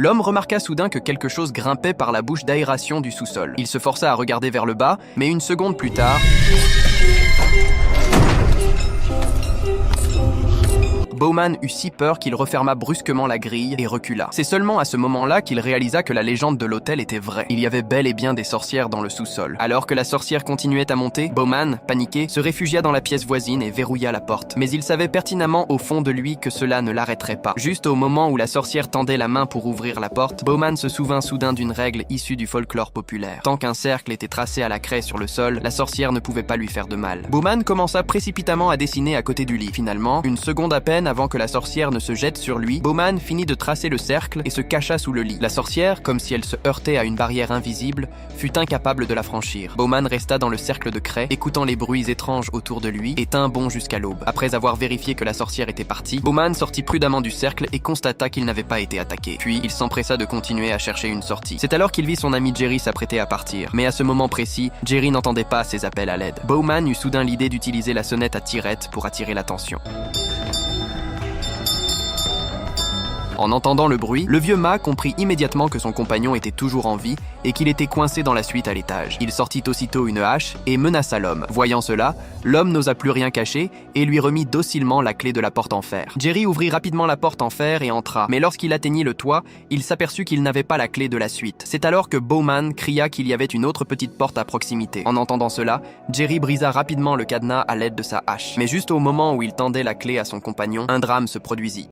L'homme remarqua soudain que quelque chose grimpait par la bouche d'aération du sous-sol. Il se força à regarder vers le bas, mais une seconde plus tard... Bowman eut si peur qu'il referma brusquement la grille et recula. C'est seulement à ce moment-là qu'il réalisa que la légende de l'hôtel était vraie. Il y avait bel et bien des sorcières dans le sous-sol. Alors que la sorcière continuait à monter, Bowman, paniqué, se réfugia dans la pièce voisine et verrouilla la porte. Mais il savait pertinemment au fond de lui que cela ne l'arrêterait pas. Juste au moment où la sorcière tendait la main pour ouvrir la porte, Bowman se souvint soudain d'une règle issue du folklore populaire. Tant qu'un cercle était tracé à la craie sur le sol, la sorcière ne pouvait pas lui faire de mal. Bowman commença précipitamment à dessiner à côté du lit. Finalement, une seconde à peine avant que la sorcière ne se jette sur lui, Bowman finit de tracer le cercle et se cacha sous le lit. La sorcière, comme si elle se heurtait à une barrière invisible, fut incapable de la franchir. Bowman resta dans le cercle de craie, écoutant les bruits étranges autour de lui, et tint bon jusqu'à l'aube. Après avoir vérifié que la sorcière était partie, Bowman sortit prudemment du cercle et constata qu'il n'avait pas été attaqué. Puis, il s'empressa de continuer à chercher une sortie. C'est alors qu'il vit son ami Jerry s'apprêter à partir. Mais à ce moment précis, Jerry n'entendait pas ses appels à l'aide. Bowman eut soudain l'idée d'utiliser la sonnette à tirette pour attirer l'attention. En entendant le bruit, le vieux mât comprit immédiatement que son compagnon était toujours en vie et qu'il était coincé dans la suite à l'étage. Il sortit aussitôt une hache et menaça l'homme. Voyant cela, l'homme n'osa plus rien cacher et lui remit docilement la clé de la porte en fer. Jerry ouvrit rapidement la porte en fer et entra, mais lorsqu'il atteignit le toit, il s'aperçut qu'il n'avait pas la clé de la suite. C'est alors que Bowman cria qu'il y avait une autre petite porte à proximité. En entendant cela, Jerry brisa rapidement le cadenas à l'aide de sa hache. Mais juste au moment où il tendait la clé à son compagnon, un drame se produisit.